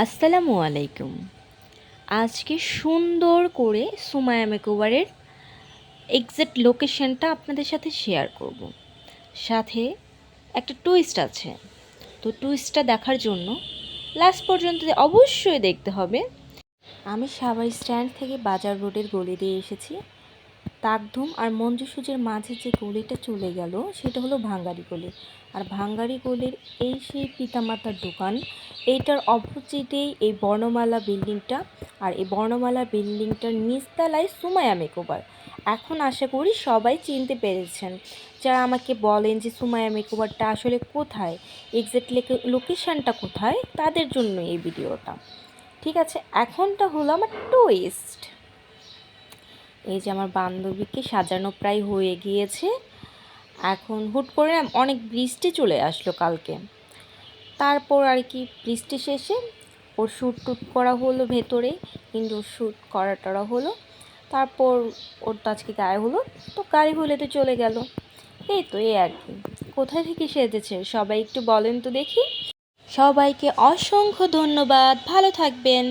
আসসালামু আলাইকুম। আজকে সুন্দর করে সুমাইয়া মেকওভারের এক্সাক্ট লোকেশনটা আপনাদের সাথে শেয়ার করব। সাথে একটা টুইস্ট আছে। তো টুইস্টটা দেখার জন্য লাস্ট পর্যন্ত অবশ্যই দেখতে হবে। আমি সাভার স্ট্যান্ড থেকে বাজার রোডের গলি দিয়ে এসেছি। তাকধুম আর মঞ্জুসুজের মাঝে যে গলিটা চলে গেল সেটা হলো ভাঙ্গারি গলি। আর ভাঙ্গারি গলির এই সেই পিতামাতার দোকান, এইটার অপোজিটেই এই বর্ণমালা বিল্ডিংটা। আর এই বর্ণমালা বিল্ডিংটার নিচতলায় সুমাইয়া মেকওভার। এখন আশা করি সবাই চিনতে পেরেছেন। যারা আমাকে বলেন যে সুমাইয়া মেকওভারটা আসলে কোথায়, এক্সাক্ট লোকেশানটা কোথায়, তাদের জন্য এই ভিডিওটা। ঠিক আছে, এখনটা হলো আমার টুইস্ট। এই যে আমার বান্ধবীকে সাজানো প্রায় হয়ে গিয়েছে। এখন হুট করে অনেক বৃষ্টি চলে আসলো কালকে। তারপর আর কি বৃষ্টি শেষে ওর শ্যুট টুট করা হলো ভেতরে, ইনডোর শ্যুট করা টরা হলো। তারপর ওর তো আজকে গায়ে হলো, তো গায়ে হলে তো চলে গেল। এই তো এই আর কি। কোথায় থেকে সেজেছে সবাই একটু বলেন তো দেখি। সবাইকে অসংখ্য ধন্যবাদ, ভালো থাকবেন।